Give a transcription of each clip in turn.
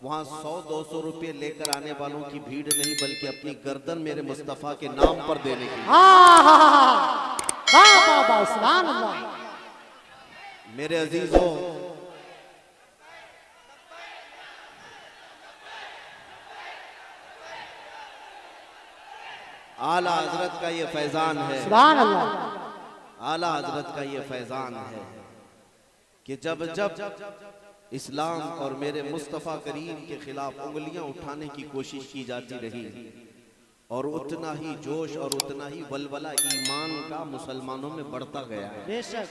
वहां 100-200 रुपये लेकर आने वालों की भीड़ नहीं, बल्कि अपनी गर्दन मेरे मुस्तफा के नाम पर देने की। मेरे अजीजों, आला हजरत का ये फैजान है, सुभान अल्लाह। आला हजरत का ये फैजान है कि जब जब इस्लाम और मेरे मुस्तफ़ा करीम के खिलाफ उंगलियां उठाने की कोशिश की जाती रही, और उतना ही जोश और उतना ही वलवला ईमान का मुसलमानों में बढ़ता गया है। बेशक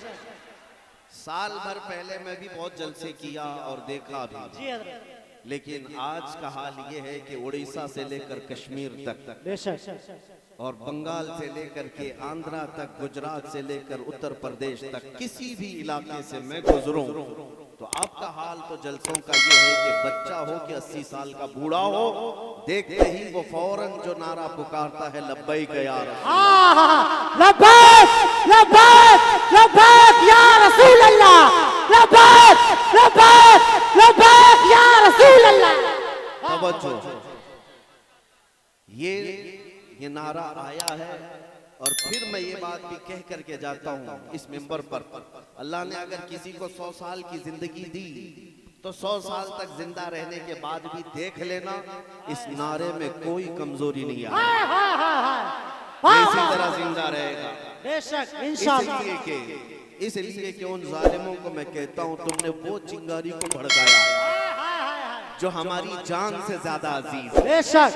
साल भर पहले मैं भी बहुत जलसे किया और देखा भी, लेकिन आज का हाल ये है कि उड़ीसा से लेकर कश्मीर तक और बंगाल से लेकर के आंध्रा तक, गुजरात से लेकर उत्तर प्रदेश तक, किसी भी इलाके से मैं गुजरूं तो आपका हाल तो जलसों का ये है कि बच्चा हो कि 80 साल का बूढ़ा हो, देखते ही वो फौरन जो नारा पुकारता है लब्बैक या रसूल, लब्बैक लब्बैक लब्बैक या रसूल अल्लाह, लब्बैक लब्बैक लब्बैक या रसूल अल्लाह। तवज्जो, ये नारा आया है और फिर मैं ये बात भी कह करके जाता हूँ इस मिंबर पर, अल्लाह ने अगर किसी को 100 साल की जिंदगी दी तो 100 साल तक जिंदा रहने के बाद भी देख लेना इस नारे में कोई कमजोरी नहीं आएगी, इसी तरह जिंदा रहेगा। बेशक इंशाअल्लाह। इसलिए कि उन जालिमों को मैं कहता हूँ, तुमने वो चिंगारी को भड़काया जो हमारी जान से ज्यादा अजीज है। बेशक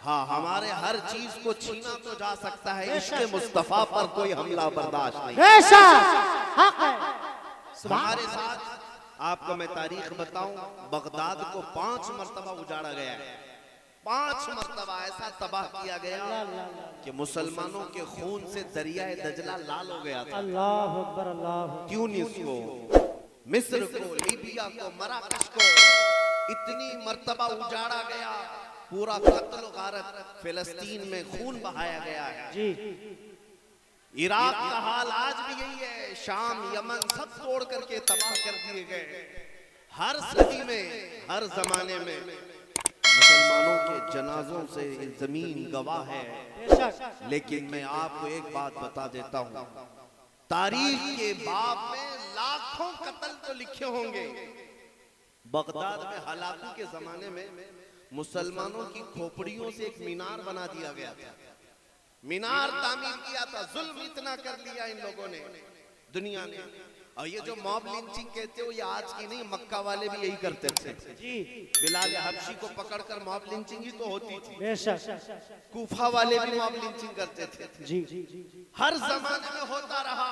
हाँ, हमारे हर चीज को छीना तो जा सकता है, इश्क़े मुस्तफा पर कोई हमला बर्दाश्त नहीं। हमारे साथ आपको मैं तारीख बताऊं, बगदाद को 5 मरतबा उजाड़ा गया है, 5 मरतबा ऐसा तबाह किया गया कि मुसलमानों के खून से दरियाए दजला लाल हो गया था। अल्लाह अकबर, अल्लाह। ट्यूनिस को, मिस्र को, लीबिया को, मराकश को इतनी मरतबा उजाड़ा गया, पूरा कत्ल गारत फिलिस्तीन में खून बहाया गया है जी। इराक का हाल आज भी यही है, शाम, यमन सब तोड़ करके तबाह कर दिए गए। हर सदी में, हर जमाने में मुसलमानों के जनाजों से जमीन गवाह है। लेकिन मैं आपको एक बात बता देता हूँ, तारीख के बाब में लाखों कत्ल तो लिखे होंगे। बगदाद में हलाकू के जमाने में मुसलमानों की खोपड़ियों से एक मीनार बना दिया गया था, मीनार तामीर किया था। जुल्म इतना कर लिया इन लोगों ने, दुनिया ने। और ये जो मॉब लिंचिंग कहते हो, ये आज की नहीं, मक्का वाले भी यही करते थे जी। बिलाल हबशी को पकड़कर मॉब लिंचिंग ही तो होती थी। बेशक कूफा वाले भी मॉब लिंचिंग करते थे जी। हर जमाने में होता रहा,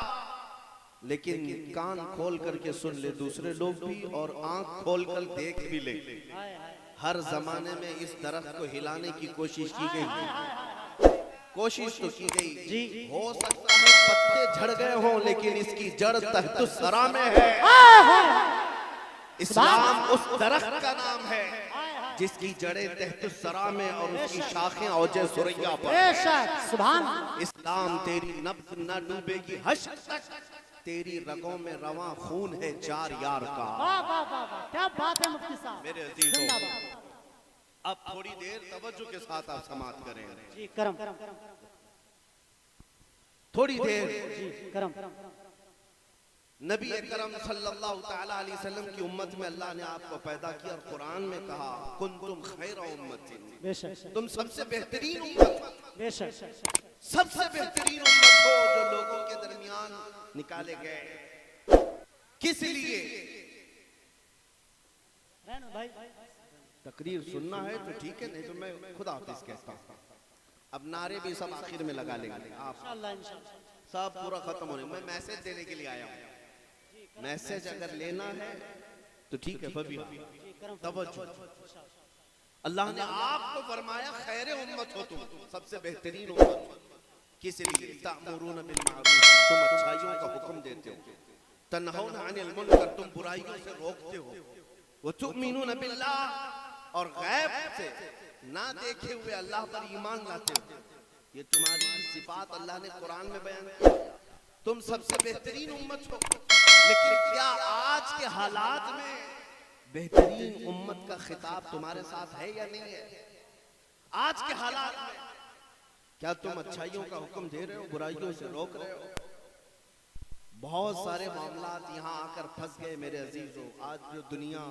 लेकिन कान खोल करके सुन ले दूसरे लोग भी, और आंख खोल कर देख भी ले। हर जमाने में इस दरख्त को हिलाने की कोशिश की गई, कोशिश तो की गई जी। हो सकता है पत्ते झड़ गए हों, लेकिन इसकी जड़ तहतुस सरा में है। इस्लाम उस दरख्त का नाम है जिसकी जड़ें तहतुस सरा में और उसकी शाखें औजे सुरैया पर। सुभान। इस्लाम तेरी नब्ज न डूबेगी हश्र तक, तेरी रगों में रवां खून है 4 यार का। वाह वाह वाह, क्या बात है मुफ्ती साहब। मेरे अजीजों, अब थोड़ी देर तवज्जो के साथ आप समाप्त करें जी। करम, थोड़ी देर जी, करम। नबी करम सल्लल्लाहु तआला अलैहि वसल्लम की उम्मत में अल्लाह ने आपको पैदा किया और कुरान में कहा कुंतुम खैर उम्मतिन, बेशक तुम सबसे बेहतरीन उम्मत, बेशक सबसे बेहतरीन उम्मत हो जो लोगों के दरमियान निकाले गए। किस लिए? भाई तकरीर सुनना है तो ठीक है, नहीं तो मैं खुद हाफिज कहता हूँ। अब नारे भी सब आखिर में लगा लेंगे आप, सब पूरा खत्म होने। मैं मैसेज देने के लिए आया हूँ, मैसेज अगर लेना है तो ठीक है। तवज्जो, अल्लाह ने आपको फरमाया खैर उम्मत हो तुम, सबसे बेहतरीन उम्मत। किस लिए? तामुरून बिल मारूफ, तुम अच्छाइयों का हुक्म देते हो, तन्हौना अनिल मुनकर, तुम बुराइयों से रोकते हो, व तुमिनून बिल्लाह, और गैब से ना देखे हुए अल्लाह पर ईमान लाते हो। ये तुम्हारी सिफात अल्लाह ने कुरान में बयान किया। तुम सबसे बेहतरीन उम्मत हो, लेकिन क्या आज के हालात में बेहतरीन उम्मत का खिताब तुम्हारे साथ है या नहीं है? आज के हालात में क्या तुम अच्छाइयों का हुक्म दे रहे हो, बुराइयों से रोक रहे हो? बहुत सारे मामलात यहाँ आकर फंस गए मेरे अजीजों। आज जो दुनिया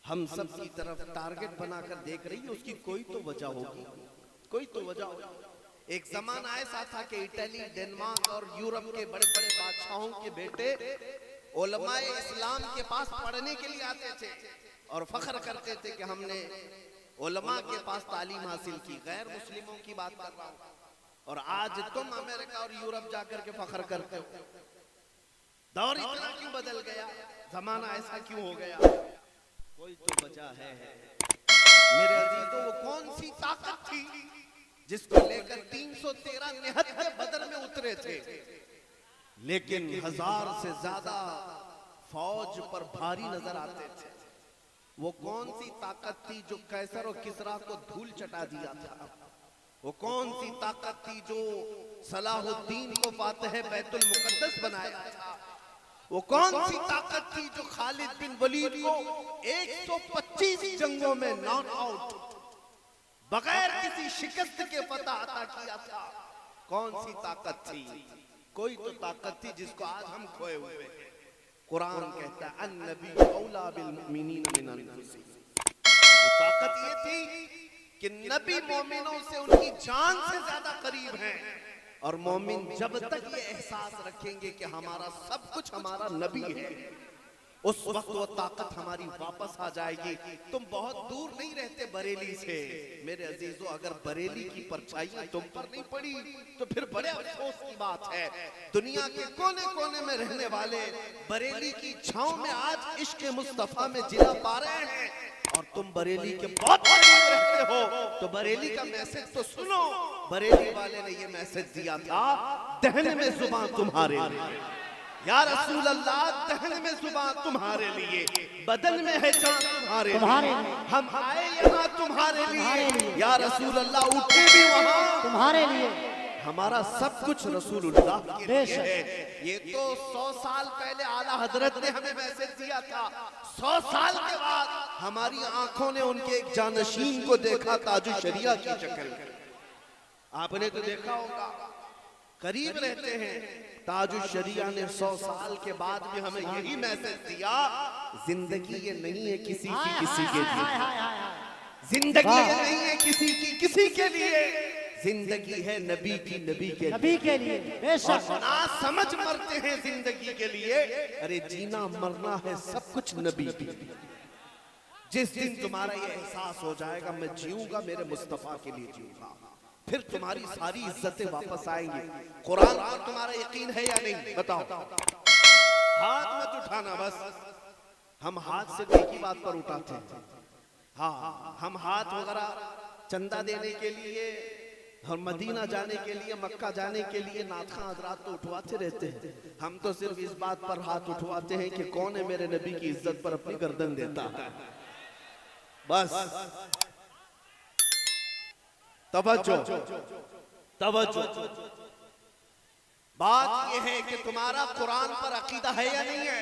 हम सब की तरफ टारगेट बनाकर देख रही है, उसकी कोई तो वजह होगी, कोई तो वजह होगी। एक जमाना ऐसा था कि इटली, डेनमार्क और यूरोप के बड़े बड़े बादशाहों के बेटे उलमाए इस्लाम के पास पढ़ने के लिए आते थे और फख्र करते थे कि हमने उलमा के पास तालीम हासिल की। गैर मुस्लिमों की बात कर रहा हूं। और आज तुम अमेरिका और यूरोप जाकर के फख्र करते हो। दौर इतना क्यों बदल गया? जमाना ऐसा क्यों हो गया? कोई तो वजह है मेरे अजीजों। वो कौन सी ताकत थी जिसको लेकर 313 निहत्थे बदर में उतरे थे, लेकिन 1000 से ज्यादा फौज पर भारी नजर आते थे? वो कौन सी ताकत थी जो कैसर और किसरा को धूल चटा दिया था? वो कौन सी ताकत थी जो सलाहुद्दीन को फातिह बैतुल मुकद्दस बनाया था? वो कौन सी ताकत थी जो खालिद बिन वलीद को 125 जंगों में नॉट आउट बगैर किसी शिकस्त के फतह अता किया था? कौन सी ताकत थी? कोई तो ताकत थी जिसको आज हम खोए हुए हैं। कुरान कहता है अन्नबी औला बिल मुमिनीन मिन अनफुसिहिम। वो ताकत ये थी कि नबी मोमिनों से उनकी जान से ज्यादा करीब हैं। और मोमिन जब तक ये एहसास रखेंगे कि हमारा सब कुछ हमारा नबी है, उस वक्त वो ताकत हमारी वापस आ जाएगी। तुम बहुत दूर नहीं रहते बरेली से मेरे अजीजों। अगर बरेली की परछाइयां तुम पर नहीं पड़ी तो फिर बड़े अफसोस की बात है। दुनिया के कोने कोने में रहने वाले बरेली की छांव में आज इश्क मुस्तफा में जिला पा रहे हैं, और तुम बरेली के बहुत करीब रहते हो। तो बरेली का मैसेज तो सुनो। बरेली वाले ने ये मैसेज दिया था, दहन में जुबान तुम्हारे लिए या रसूल अल्लाह, दहन में जुबान तुम्हारे लिए, बदन में है जान तुम्हारे लिए। हम आए यहाँ तुम्हारे लिए या रसूल अल्लाह, उठे भी वहाँ तुम्हारे लिए। हमारा सब कुछ रसूलुल्लाह के लिए है। ये तो 100 साल पहले आला हजरत ने हमें मैसेज दिया था। 100 साल के बाद हमारी आंखों ने उनके एक जानशीन को देखा, ताजु शरिया की शक्ल। आपने तो देखा होगा, करीब रहते हैं। ताजु शरिया ने 100 साल के बाद भी हमें यही मैसेज दिया, जिंदगी ये नहीं है किसी की किसी के लिए। जिंदगी ये नहीं है किसी की किसी के लिए। जिंदगी है नबी की नबी के लिए। बेशक ना समझ मरते हैं जिंदगी के लिए। अरे जीना मरना है सब कुछ नबी के लिए। जिस दिन तुम्हारा ये एहसास हो जाएगा मैं जीऊंगा मेरे मुस्तफा के लिए जीऊंगा, फिर तुम्हारी सारी इज्जतें वापस आएंगी। कुरान पर तुम्हारा यकीन है या नहीं? बताओ। हाथ मत उठाना बस। हम हाथ से एक ही बात पर उठाते हैं। हाँ, हम हाथ वगैरह चंदा देने के लिए और मदीना जाने के लिए, मक्का जाने के लिए नाथखा हजरात तो उठवाते रहते हैं। हम तो सिर्फ इस बात पर हाथ उठवाते हैं कि कौन है मेरे नबी की इज्जत पर अपनी गर्दन देता है। बस तवज्जो तवज्जो। बात यह है कि तुम्हारा कुरान पर अकीदा है या नहीं है?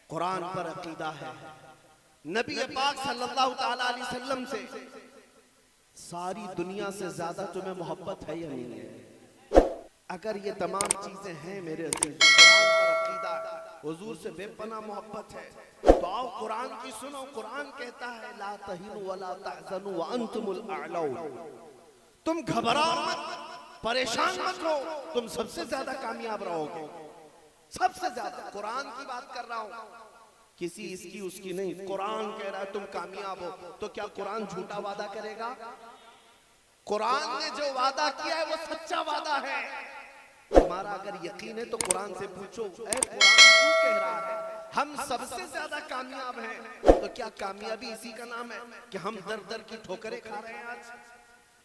कुरान पर अकीदा है। नबी पाक सल्लल्लाहु ताला अलैहि वसल्लम से सारी दुनिया से ज्यादा तुम्हें मोहब्बत है या नहीं है? अगर ये तमाम चीजें हैं मेरे अजीज, कुरान पर अकीदा है, हुजूर से बेपनाह मोहब्बत है, तो आओ कुरान की सुनो। कुरान कहता है ला तहिनु वला तहज़नु व अंतुमुल अअलौन। तुम घबराओ मत, परेशान मत हो, तुम सबसे ज्यादा कामयाब रहोगे, सबसे ज्यादा। कुरान की बात कर रहा हूं, किसी इसकी उसकी नहीं। कुरान कह रहा है तुम कामयाब हो, तो क्या कुरान झूठा वादा करेगा? कुरान ने जो वादा किया है वो सच्चा वादा है। तुम्हारा अगर यकीन है तो कुरान से पूछो, ऐ कुरान क्यों कह रहा है हम सबसे ज्यादा कामयाब हैं? तो क्या कामयाबी इसी का नाम है कि हम दर दर की ठोकरें खा रहे हैं?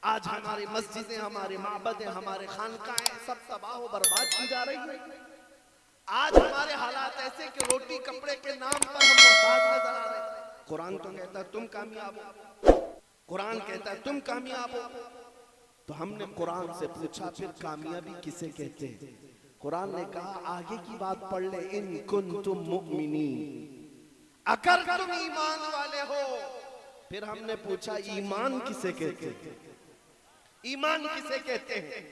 आज हमारी मस्जिदें, हमारे माबदें, हमारे खानकाएं सब तबाह व बर्बाद की जा रही है। आज हमारे हालात ऐसे कि रोटी कपड़े के नाम पर हम मोहताज नजर आ रहे हैं। कुरान तो कहता है तुम कामयाब हो, कुरान कहता है तुम कामयाब हो। तो हमने कुरान से पूछा फिर कामयाबी किसे कहते हैं? कुरान ने कहा आगे की बात पढ़ ले, इन कुंतुम मुमिनीन, अगर तुम ईमान वाले हो। फिर हमने पूछा ईमान किसे कहते हैं, ईमान किसे कहते हैं?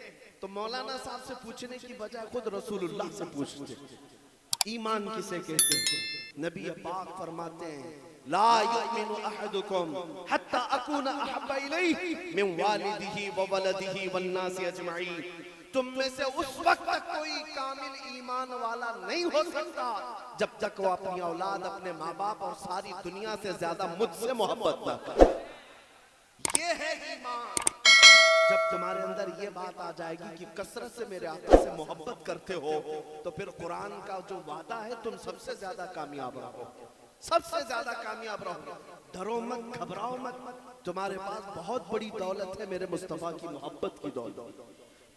तो मौलाना साहब से पूछने की बजाय खुद रसूलुल्लाह से पूछते ईमान किसे कहते हैं। नबी पाक फरमाते हैं ला युमिनु अहदुकुम हत्ता अकूना अहब्बा इलैहि मिन वालिदिही व वलदिही वन नासि अजमईन। तुम में से उस वक्त तक कोई कामिल ईमान वाला नहीं हो सकता जब तक वो अपनी औलाद, अपने माँ बाप और सारी दुनिया से ज्यादा मुझसे मोहब्बत न करे। ये है ईमान। जब तुम्हारे अंदर ये बात आ जाएगी कि कसरत से मेरे आका से मोहब्बत करते हो, तो फिर कुरान का जो वादा है तुम सबसे ज्यादा कामयाब रहो, सबसे ज्यादा कामयाब रहो। डरो मत, घबराओ मत। तुम्हारे पास बहुत बड़ी दौलत है मेरे मुस्तफा की मोहब्बत की दौलत।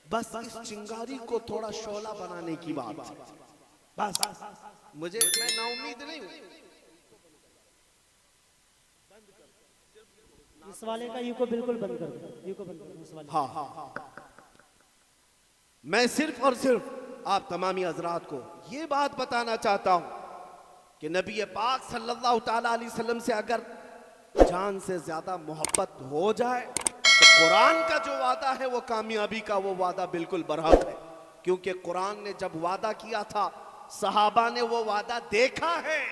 बस इस चिंगारी को थोड़ा शोला बनाने की बात है। बस मैं नाउम्मीद नहीं हूं। इस वाले का यू को बिल्कुल बंद कर दो, यू को बंद कर दो इस वाले। हाँ, मैं सिर्फ और सिर्फ आप तमामी हजरात को ये बात बताना चाहता हूं कि नबी पाक सल्लल्लाहु ताला अलैहि वसल्लम से अगर जान से ज्यादा मोहब्बत हो जाए तो कुरान का जो वादा है वो कामयाबी का वो वादा बिल्कुल बरहक है। क्योंकि कुरान ने जब वादा किया था, सहाबा ने वो वादा देखा है।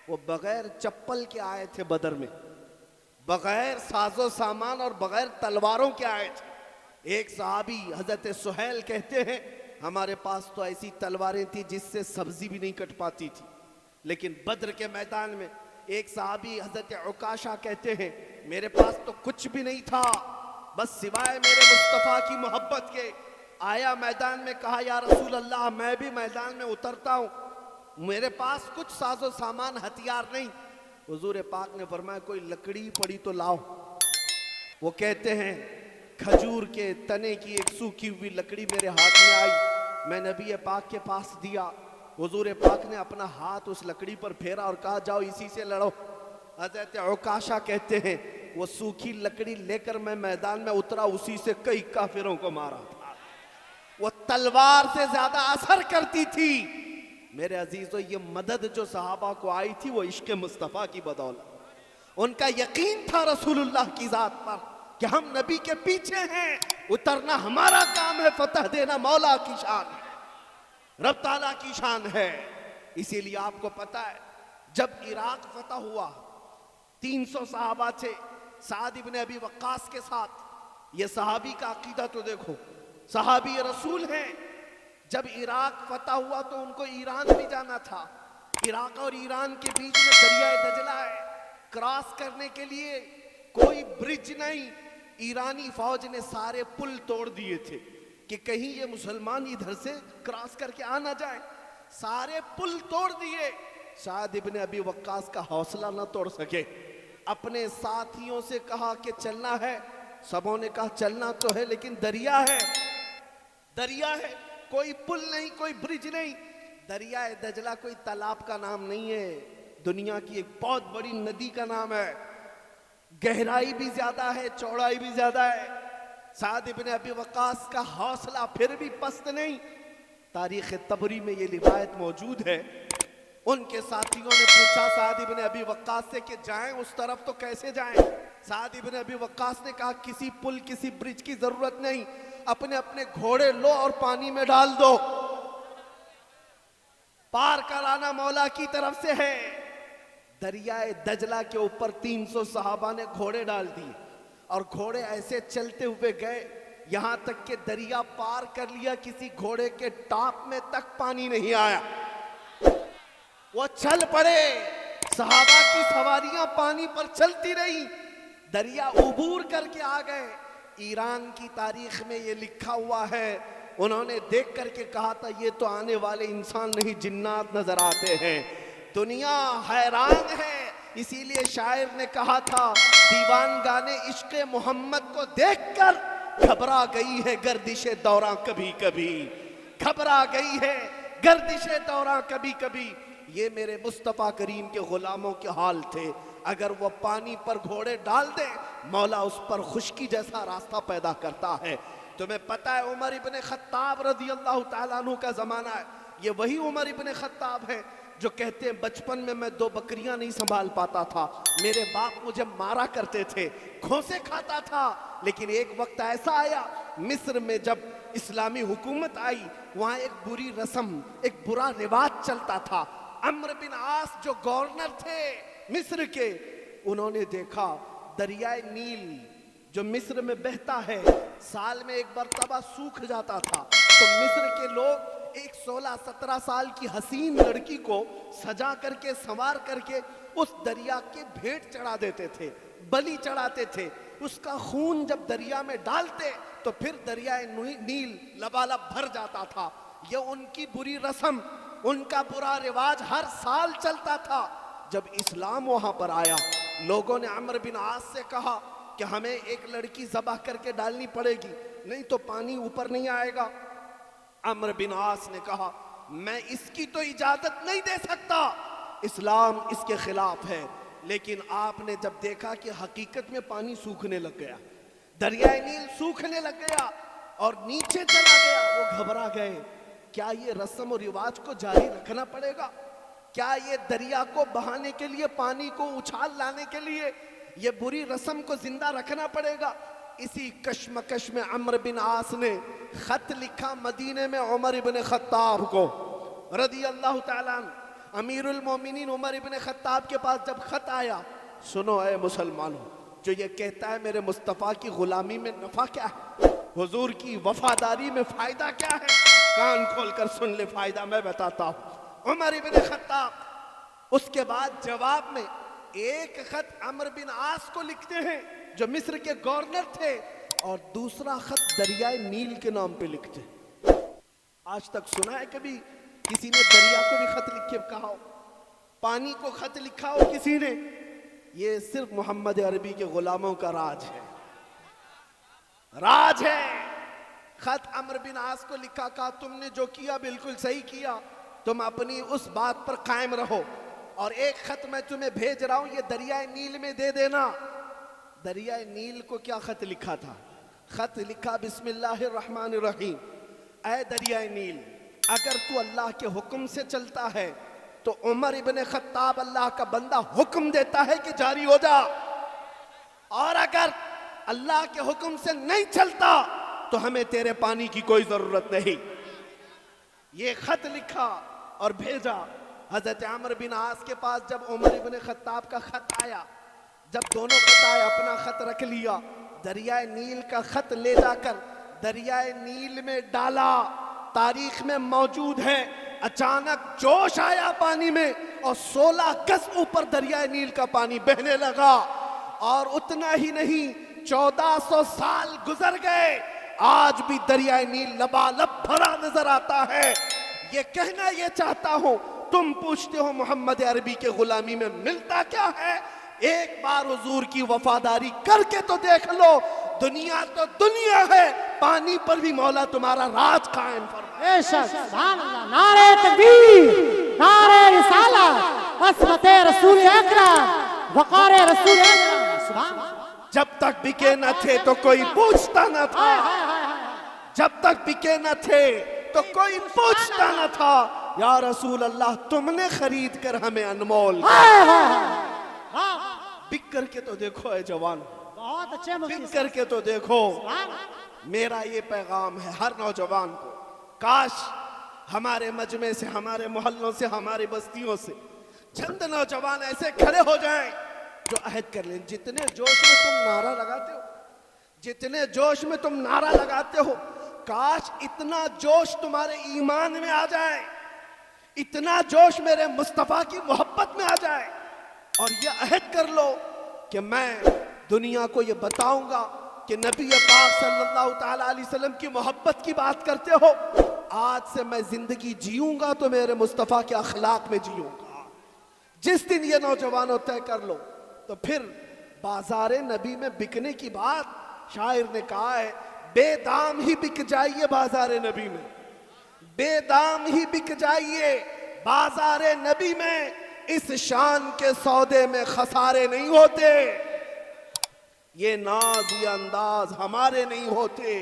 वो बगैर चप्पल के आए थे बदर में, बगैर साजो सामान और बगैर तलवारों के आए थे। एक सहाबी हजरत सुहैल कहते हैं हमारे पास तो ऐसी तलवारें थी जिससे सब्जी भी नहीं कट पाती थी। लेकिन बद्र के मैदान में एक सहाबी हजरत उकाशा कहते हैं मेरे पास तो कुछ भी नहीं था, बस सिवाय मेरे मुस्तफा की मोहब्बत के। आया मैदान में, कहा या रसूल अल्लाह मैं भी मैदान में उतरता हूं, मेरे पास कुछ साजो सामान हथियार नहीं। हुजूर पाक ने फरमाया कोई लकड़ी पड़ी तो लाओ। वो कहते हैं खजूर के तने की एक सूखी हुई लकड़ी मेरे हाथ में आई, मैं नबी पाक के पास दिया। हुजूर पाक ने अपना हाथ उस लकड़ी पर फेरा और कहा जाओ इसी से लड़ो। हज़रत उकाशा कहते हैं वो सूखी लकड़ी लेकर मैं मैदान में उतरा, उसी से कई काफिरों को मारा था। वो तलवार से ज्यादा असर करती थी। मेरे अजीजों, ये मदद जो सहाबा को आई थी वो इश्क मुस्तफ़ा की बदौलत। उनका यकीन था रसूलुल्लाह की जात पर कि हम नबी के पीछे हैं, उतरना हमारा काम है, फतह देना मौला की शान है, रब ताला की शान है। इसीलिए आपको पता है जब इराक फतह हुआ 300 सहाबा थे साद इब्ने अबी वक्कास के साथ। ये सहाबी का अकीदा तो देखो, सहाबी रसूल हैं। जब इराक फतह हुआ तो उनको ईरान भी जाना था। इराक और ईरान के बीच में दरिया दजला है, क्रॉस करने के लिए कोई ब्रिज नहीं। ईरानी फौज ने सारे पुल तोड़ दिए थे कि कहीं ये मुसलमान इधर से क्रॉस करके आ ना जाए। सारे पुल तोड़ दिए। साद इब्ने अबी वक्कास का हौसला न तोड़ सके, अपने साथियों से कहा कि चलना है। सबों ने कहा चलना तो है लेकिन दरिया है, दरिया है, कोई पुल नहीं, कोई ब्रिज नहीं। दरिया दजला कोई तालाब का नाम नहीं है, दुनिया की एक बहुत बड़ी नदी का नाम है। गहराई भी ज्यादा है, चौड़ाई भी ज्यादा है। साद इब्ने अबी वक्कास का हौसला फिर भी पस्त नहीं। तारीख तबरी में ये रिवायत मौजूद है। उनके साथियों ने पूछा साद इब्ने अबी वक्कास से कि जाएं उस तरफ तो कैसे जाएं? साद इब्ने अबी वक्कास ने कहा किसी पुल किसी ब्रिज की जरूरत नहीं, अपने अपने घोड़े लो और पानी में डाल दो, पार कराना मौला की तरफ से है। दरियाए दजला के ऊपर 300 सहाबा ने घोड़े डाल दिए और घोड़े ऐसे चलते हुए गए, यहां तक कि दरिया पार कर लिया, किसी घोड़े के टाप में तक पानी नहीं आया। वो चल पड़े, सहाबा की सवारियां पानी पर चलती रही, दरिया उबूर करके आ गए। ईरान की तारीख में ये लिखा हुआ है, उन्होंने देख करके कहा था ये तो आने वाले इंसान नहीं जिन्नात नजर आते हैं। दुनिया हैरान है। इसीलिए शायर ने कहा था दीवान गाने इश्क मोहम्मद को देखकर घबरा गई है गर्दिशे दौरा कभी कभी, घबरा गई है गर्दिशे दौरा कभी कभी। ये मेरे मुस्तफ़ा करीम के गुलामों के हाल थे। अगर वो पानी पर घोड़े डाल दे, मौला उस पर खुश्की जैसा रास्ता पैदा करता है। तुम्हें पता है उमर इब्ने खत्ताब रज़ी अल्लाह ताला अन्हु का जमाना है। ये वही उमर इब्ने खत्ताब है जो कहते हैं बचपन में मैं 2 बकरियां नहीं संभाल पाता था, मेरे बाप मुझे मारा करते थे, घोंसे खाता था, लेकिन एक वक्त ऐसा आया मिस्र में जब इस्लामी हुकूमत आई, वहां एक बुरी रस्म, एक बुरा रिवाज चलता था। अम्र बिन आस जो गवर्नर थे मिस्र के, उन्होंने देखा दरियाए नील जो मिस्र में बहता है साल में एक मरतबा सूख जाता था, तो मिस्र के लोग एक 16-17 साल की हसीन लड़की को सजा करके संवार करके उस दरिया के भेंट चढ़ा देते थे, बलि चढ़ाते थे। उसका खून जब दरिया में डालते तो फिर दरियाए नील लबालब भर जाता था। यह उनकी बुरी रस्म, उनका बुरा रिवाज हर साल चलता था। जब इस्लाम वहां पर आया, लोगों ने अम्र बिन आस से कहा कि हमें एक लड़की ज़बह करके डालनी पड़ेगी, नहीं तो पानी ऊपर नहीं आएगा। अम्र बिन आस ने कहा मैं इसकी तो इजाजत नहीं दे सकता, इस्लाम इसके खिलाफ है। लेकिन आपने जब देखा कि हकीकत में पानी सूखने लग गया, दरियाए नील सूखने लग गया और नीचे चला गया, वो घबरा गए। क्या ये रस्म और रिवाज को जारी रखना पड़ेगा? क्या ये दरिया को बहाने के लिए, पानी को उछाल लाने के लिए ये बुरी रस्म को जिंदा रखना पड़ेगा? इसी कश्मकश में अम्र बिन आस ने खत लिखा मदीने में उमर इब्न खत्ताब को रदी अल्लाह ताला अन्हु। अमीरुल मोमिनीन उमर इब्न खत्ताब के पास जब खत आया, सुनो ऐ मुसलमानों, जो ये कहता है मेरे मुस्तफ़ा की गुलामी में नफा क्या है, हुजूर की वफादारी में फायदा क्या है, कान खोलकर सुन ले, फायदा मैं बताता हूं। उमर इब्न खत्ताब उसके बाद जवाब में एक खत अम्र बिन आस को लिखते हैं जो मिस्र के गवर्नर थे, और दूसरा खत दरियाए नील के नाम पे लिखते हैं। आज तक सुना है कभी किसी ने दरिया को भी खत लिख के कहा हो, पानी को खत लिखा हो किसी ने? ये सिर्फ मोहम्मद अरबी के गुलामों का राज है, राज है। खत अम्र बिन आस को लिखा, कहा तुमने जो किया बिल्कुल सही किया, तुम अपनी उस बात पर कायम रहो, और एक खत मैं तुम्हें भेज रहा हूं, ये दरियाए नील में दे देना। दरियाए नील को क्या खत लिखा था? खत लिखा बिस्मिल्लाहिर्रहमानिर्रहीम, ऐ दरियाए नील, अगर तू अल्लाह के हुक्म से चलता है तो उमर इब्न खत्ताब अल्लाह का बंदा हुक्म देता है कि जारी हो जा, और अगर अल्लाह के हुक्म से नहीं चलता तो हमें तेरे पानी की कोई जरूरत नहीं। ये खत लिखा और भेजा। हजरत अम्र बिन आस के पास जब उमर इब्न खत्ताब का खत आया, जब दोनों खत आए, अपना खत रख लिया, दरियाए नील का खत ले जाकर दरियाए नील में डाला। तारीख में मौजूद है, अचानक जोश आया पानी में और 16 गज ऊपर दरियाए नील का पानी बहने लगा। और उतना ही नहीं, 1400 साल गुजर गए, आज भी दरियाए नील लबालब भरा नजर आता है। ये कहना ये चाहता हूं, तुम पूछते हो मोहम्मद अरबी के गुलामी में मिलता क्या है? एक बार हुजूर की वफादारी करके तो देख लो। दुनिया तो दुनिया है, पानी पर भी मौला तुम्हारा राज कायम फरमाए। सुभान अल्लाह, नारे तकबीर, नारे रिसालत, असमते रसूल अकरम, वक़ारे रसूल अकरम। सुभान। जब तक बिके न थे तो कोई पूछता न था, जब तक बिके न थे तो कोई पूछता न था, या रसूल अल्लाह तुमने खरीद कर हमें अनमोल। बिक करके तो देखो है जवान, बहुत अच्छे बिक करके तो देखो। मेरा ये पैगाम है हर नौजवान को, काश हमारे मजमे से, हमारे मोहल्लों से, हमारी बस्तियों से चंद नौजवान ऐसे खड़े हो जाएं जो अहद कर लें। जितने जोश में तुम नारा लगाते हो, जितने जोश में तुम नारा लगाते हो, काश इतना जोश तुम्हारे ईमान में आ जाए, इतना जोश मेरे मुस्तफ़ा की मोहब्बत में आ जाए, और ये अहद कर लो कि मैं दुनिया को ये बताऊंगा कि नबी पाक सल्लल्लाहु ताला अलैहि वसल्लम की मोहब्बत की बात करते हो। आज से मैं जिंदगी जीऊंगा तो मेरे मुस्तफ़ा के अखलाक में जीऊंगा। जिस दिन ये नौजवानों तय कर लो तो फिर बाजारे नबी में बिकने की बात, शायर ने कहा है, बेदाम ही बिक जाइए बाजारे नबी में, बेदाम ही बिक जाइए बाजारे नबी में, इस शान के सौदे में खसारे नहीं होते। ये नाज ये अंदाज हमारे नहीं होते,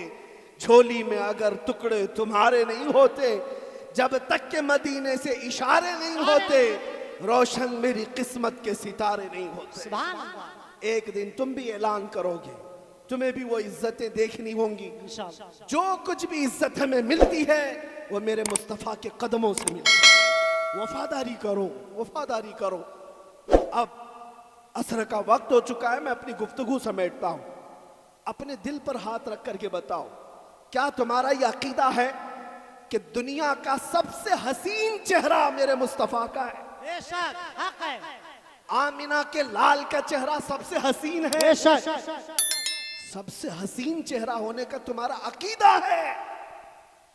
झोली में अगर टुकड़े तुम्हारे नहीं होते, जब तक के मदीने से इशारे नहीं होते, रोशन मेरी किस्मत के सितारे नहीं होते। सुभान अल्लाह। एक दिन तुम भी ऐलान करोगे, तुम्हें भी वो इज्जतें देखनी होंगी। इंशाअल्लाह। जो कुछ भी इज्जत हमें मिलती है वो मेरे मुस्तफ़ा के कदमों से मिलती है। वफादारी करो, वफादारी करो। अब असर का वक्त हो चुका है, मैं अपनी गुफ्तगू समेटता हूं। अपने दिल पर हाथ रख करके बताओ, क्या तुम्हारा यह अकीदा है कि दुनिया का सबसे हसीन चेहरा मेरे मुस्तफ़ा का है? बेशक हक है। आमिना के लाल का चेहरा सबसे हसीन है। बेशक। सबसे हसीन चेहरा होने का तुम्हारा अकीदा है,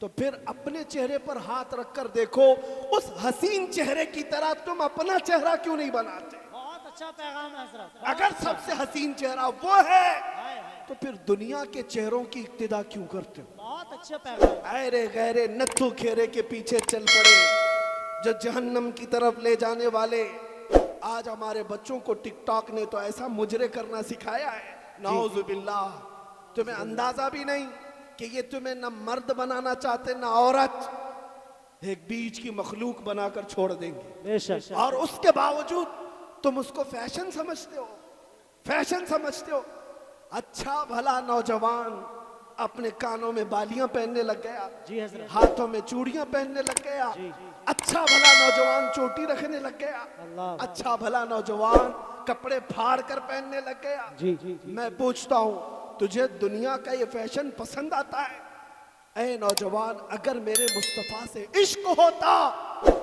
तो फिर अपने चेहरे पर हाथ रखकर देखो, उस हसीन चेहरे की तरह तुम अपना चेहरा क्यों नहीं बनाते? बहुत अच्छा पैगाम है हजरत। अगर सबसे हसीन चेहरा वो है, तो फिर दुनिया के चेहरों की इक्तिदा क्यों करते हो? बहुत अच्छा पैगाम। ऐरे गैरे नत्थु खेरे के पीछे चल पड़े, जो जहन्नम की तरफ ले जाने वाले। आज हमारे बच्चों को टिकटॉक ने तो ऐसा मुजरे करना सिखाया है, नाउजुबिल्लाह। तुम्हें अंदाजा भी नहीं कि ये तुम्हें न मर्द बनाना चाहते न औरत, एक बीच की मखलूक बनाकर छोड़ देंगे। बेशक। और उसके बावजूद तुम उसको फैशन समझते हो, फैशन समझते हो। अच्छा भला नौजवान अपने कानों में बालियां पहनने लग गया, जी हजरत। हाथों में चूड़ियां पहनने लग गया। अच्छा भला नौजवान चोटी रखने लग गया। अल्लाह। अच्छा भला नौजवान कपड़े फाड़ कर पहनने लग गया। जी। मैं पूछता हूँ, तुझे दुनिया का ये फैशन पसंद आता है? ऐ नौजवान, अगर मेरे मुस्तफा से इश्क होता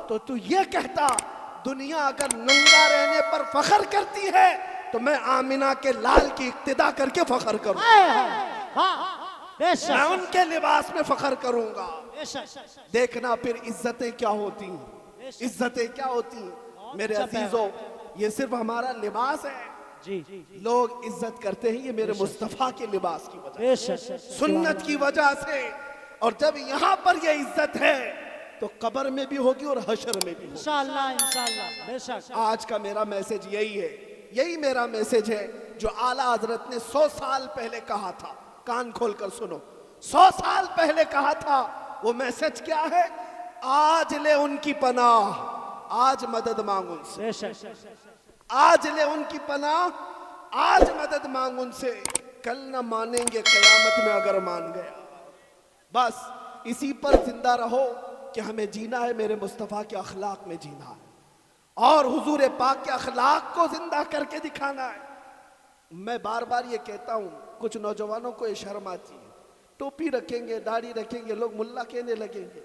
तो तू ये कहता, दुनिया अगर नंगा रहने पर फख्र करती है तो मैं आमिना के लाल की इक्तिदा करके फख्र करूं। मैं उनके लिबास में फख्र करूंगा। देखना फिर इज्जतें क्या होती हैं, इज्जतें क्या होती हैं। मेरे अजीजों, ये सिर्फ हमारा लिबास है। जी। लोग इज्जत करते हैं ये मेरे मुस्तफा के लिबास की वजह से, सुन्नत की वजह से। और जब यहाँ पर ये इज्जत है तो कब्र में भी होगी और हशर में भी होगी। इंशाअल्लाह, इंशाअल्लाह। बेशक। आज का मेरा मैसेज यही है, यही मेरा मैसेज है जो आला हजरत ने 100 साल पहले कहा था। कान खोलकर सुनो, 100 साल पहले कहा था। वो मैसेज क्या है? आज ले उनकी पनाह, आज मदद मांग उनसे। आज ले उनकी पनाह, आज मदद मांग उनसे। कल न मानेंगे कयामत में अगर मान गया। बस इसी पर जिंदा रहो कि हमें जीना है मेरे मुस्तफ़ा के अखलाक में जीना है, और हुजूर पाक के अखलाक को जिंदा करके दिखाना है। मैं बार बार ये कहता हूँ, कुछ नौजवानों को ये शर्म आती है, टोपी रखेंगे, दाढ़ी रखेंगे, लोग मुल्ला कहने लगेंगे।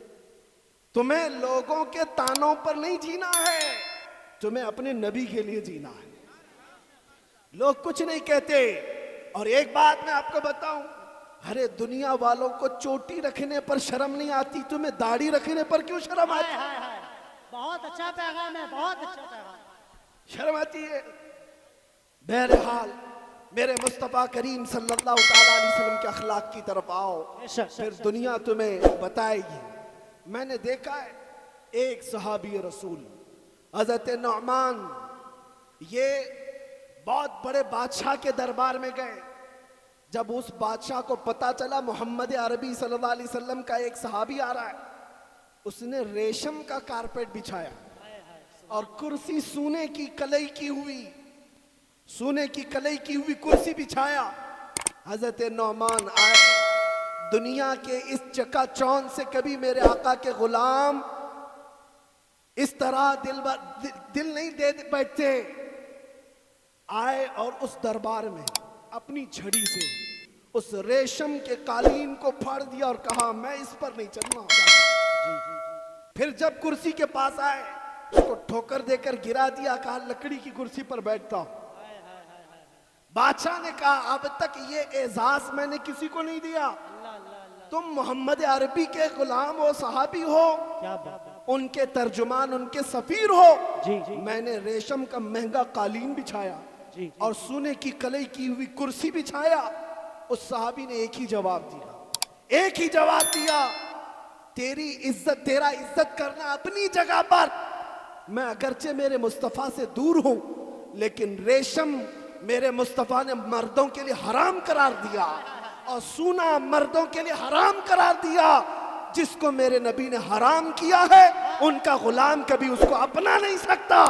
तुम्हें लोगों के तानों पर नहीं जीना है, तुम्हें अपने नबी के लिए जीना है। लोग कुछ नहीं कहते। और एक बात मैं आपको बताऊं, अरे दुनिया वालों को चोटी रखने पर शर्म नहीं आती, तुम्हें दाढ़ी रखने पर क्यों शर्म आती? बहुत अच्छा पैगाम है, बहुत अच्छा पैगाम। शर्म आती है। बहरहाल मेरे मुस्तफ़ा करीम सल्लल्लाहु अलैहि वसल्लम के अखलाक की तरफ आओ, फिर दुनिया तुम्हें बताएगी। मैंने देखा है, एक सहाबी रसूल हज़रत नुअमान, ये बहुत बड़े बादशाह के दरबार में गए। जब उस बादशाह को पता चला मोहम्मद अरबी सल्लल्लाहु अलैहि वसल्लम का एक सहाबी आ रहा है, उसने रेशम का कारपेट बिछाया और कुर्सी सोने की कलई की हुई, सोने की कलई की हुई कुर्सी बिछाया। हजरत नुअमान आए। दुनिया के इस चकाचौंध से कभी मेरे आका के गुलाम इस तरह दिल नहीं दे बैठते। आए और उस दरबार में अपनी झड़ी से उस रेशम के कालीन को फाड़ दिया और कहा, मैं इस पर नहीं चलना। फिर जब कुर्सी के पास आए, उसको ठोकर देकर गिरा दिया, कहा लकड़ी की कुर्सी पर बैठता हूं। बादशाह ने कहा, अब तक ये एजाज मैंने किसी को नहीं दिया। तुम मोहम्मद अरबी के गुलाम हो, सहाबी हो, क्या बात, उनके तर्जुमान, उनके सफीर हो। जी। मैंने रेशम का महंगा कालीन बिछाया और सोने की कलई की हुई कुर्सी बिछाया। उस सहाबी ने एक ही जवाब दिया, एक ही जवाब दिया, तेरी इज्जत, तेरा इज्जत करना अपनी जगह पर। मैं अगरचे मेरे मुस्तफा से दूर हूं, लेकिन रेशम मेरे मुस्तफा ने मर्दों के लिए हराम करार दिया और सोना मर्दों के लिए हराम करार दिया। जिसको मेरे नबी ने हराम किया है उनका गुलाम कभी उसको अपना नहीं सकता,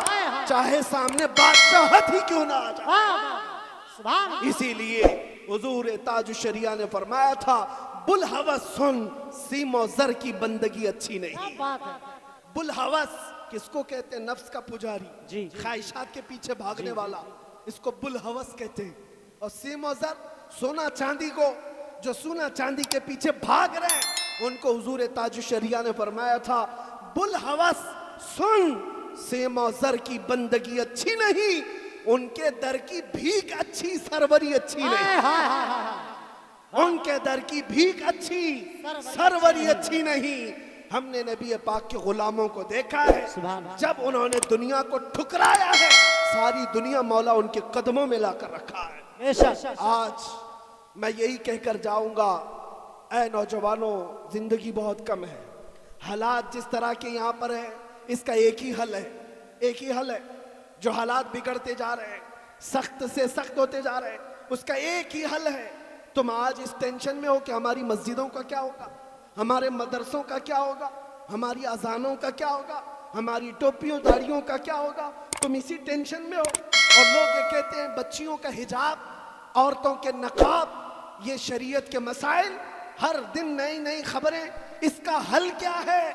चाहे सामने बादशाहत ही क्यों ना आ जाए। इसीलिए हुजूर ताज शरिया ने फरमाया था, बुल हवस सुन, सीमो जर की बंदगी अच्छी नहीं। बुल हवस किसको कहते हैं? नफ्स का पुजारी, ख्वाहिशात के पीछे भागने वाला, इसको बुल हवस कहते हैं। और सीमो जर, सोना चांदी को, जो सोना चांदी के पीछे भाग रहे हैं, उनको हुजूर ताज शरिया ने फरमाया था, बुल हवस सुन, सीमो जर की बंदगी अच्छी नहीं, उनके दर की भीख अच्छी, सरवरी अच्छी नहीं। उनके दर की भीख अच्छी, सरवरी अच्छी नहीं। हमने नबी पाक के गुलामों को देखा है, जब उन्होंने दुनिया को ठुकराया है, सारी दुनिया मौला उनके कदमों में लाकर रखा है। आज मैं यही कहकर जाऊंगा, ऐ नौजवानों, जिंदगी बहुत कम है। हालात जिस तरह के यहाँ पर है, इसका एक ही हल है, एक ही हल है। जो हालात बिगड़ते जा रहे हैं, सख्त से सख्त होते जा रहे हैं, उसका एक ही हल है। तुम आज इस टेंशन में हो कि हमारी मस्जिदों का क्या होगा, हमारे मदरसों का क्या होगा, हमारी अजानों का क्या होगा, हमारी टोपियों दाढ़ियों का क्या होगा, तुम इसी टेंशन में हो। और लोग ये कहते हैं बच्चियों का हिजाब, औरतों के नकाब, ये शरीयत के मसाइल, हर दिन नई नई खबरें। इसका हल क्या है?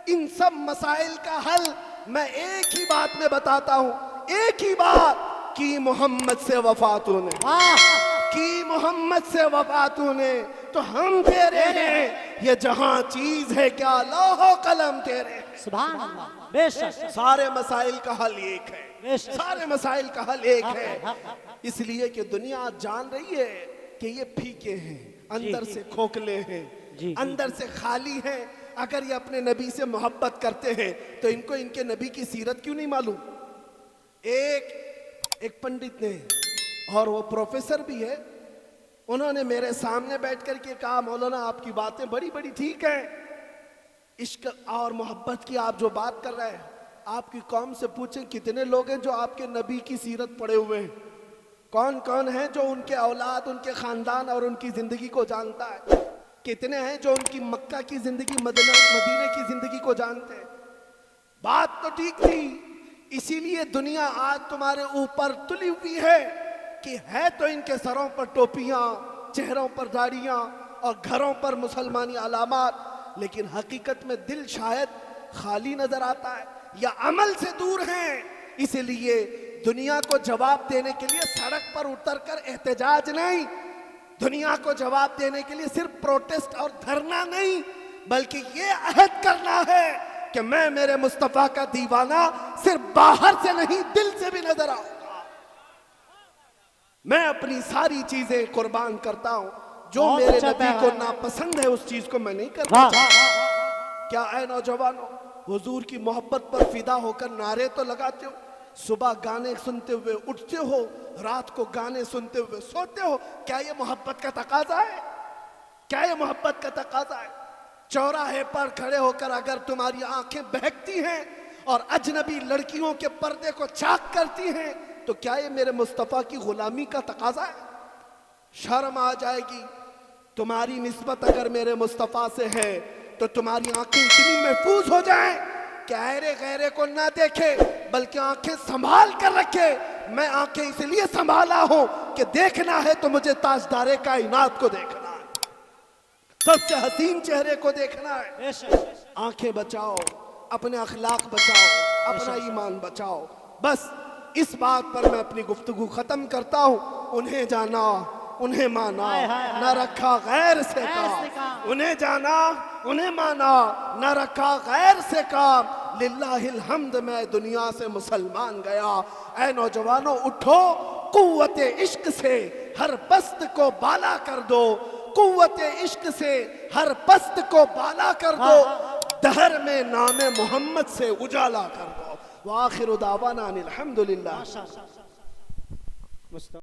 इन सब मसाइल का हल मैं एक ही बात में बताता हूं, एक ही बात, कि मोहम्मद से वफा तूने, कि मोहम्मद से वफा तूने, तो हम तेरे हैं। ये जहां चीज है क्या, लौहो कलम तेरे। सुभान अल्लाह, बेशक सारे मसाइल का हल एक है, सारे मसाइल का हल एक है। इसलिए कि दुनिया आज जान रही है कि ये फीके हैं, अंदर से खोखले हैं, अंदर से खाली हैं। अगर ये अपने नबी से मोहब्बत करते हैं तो इनको इनके नबी की सीरत क्यों नहीं मालूम? एक पंडित ने, और वो प्रोफेसर भी है, उन्होंने मेरे सामने बैठकर के कहा, मौलाना आपकी बातें बड़ी बड़ी ठीक है, इश्क और मोहब्बत की आप जो बात कर रहे हैं, आपकी कौम से पूछें कितने लोग हैं जो आपके नबी की सीरत पढ़े हुए हैं, कौन कौन है जो उनके औलाद, उनके खानदान और उनकी जिंदगी को जानता है, कितने हैं जो उनकी मक्का की जिंदगी, मदीने की जिंदगी को जानते हैं। बात तो ठीक थी, इसीलिए दुनिया आज तुम्हारे ऊपर तुली हुई है कि है तो इनके सरों पर टोपियां, चेहरों पर दाढ़ियां और घरों पर मुसलमानी अलामात, लेकिन हकीकत में दिल शायद खाली नजर आता है या अमल से दूर है। इसलिए दुनिया को जवाब देने के लिए सड़क पर उतरकर एहतजाज नहीं, दुनिया को जवाब देने के लिए सिर्फ प्रोटेस्ट और धरना नहीं, बल्कि ये अहद करना है कि मैं मेरे मुस्तफा का दीवाना सिर्फ बाहर से नहीं, दिल से भी नजर आऊंगा। मैं अपनी सारी चीजें कुर्बान करता हूं, जो मेरे नबी को नापसंद है उस चीज को मैं नहीं करता। क्या ऐ नौजवानों, हुजूर की मोहब्बत पर फिदा होकर नारे तो लगाते हो, सुबह गाने सुनते हुए उठते हो, रात को गाने सुनते हुए सोते हो, क्या ये मोहब्बत का तकाजा है? क्या ये मोहब्बत का तकाजा है? चौराहे पर खड़े होकर अगर तुम्हारी आंखें बहकती हैं और अजनबी लड़कियों के पर्दे को चाक करती हैं, तो क्या ये मेरे मुस्तफा की गुलामी का तकाजा है? शर्म आ जाएगी। तुम्हारी निस्बत अगर मेरे मुस्तफा से है तो तुम्हारी आंखें इतनी महफूज हो जाएं कि अहरे गहरे को ना देखे, बल्कि आंखें संभाल कर रखे। मैं आंखें इसलिए संभाला हूं कि देखना है तो मुझे ताजदारे कायनात को देखना है, सबसे हसीन चेहरे को देखना है। आंखें बचाओ, अपने अखलाक बचाओ, अपना ईमान बचाओ। बस इस बात पर मैं अपनी गुफ्तगू खत्म करता हूं। उन्हें जाना, उन्हें माना, न रखा गैर से काम। उन्हें जाना, उन्हें माना, न रखा गैर से काम। लिल्लाहिल हम्द, मैं दुनिया से मुसलमान गया। ऐ नौजवानों उठो, कुव्वते इश्क से हर पस्त को बाला कर दो, कुव्वते इश्क से हर पस्त को बाला कर दो, दहर में नामे मोहम्मद से उजाला कर दो। वाखिर दावाना अनिल हम्दुलिल्लाह।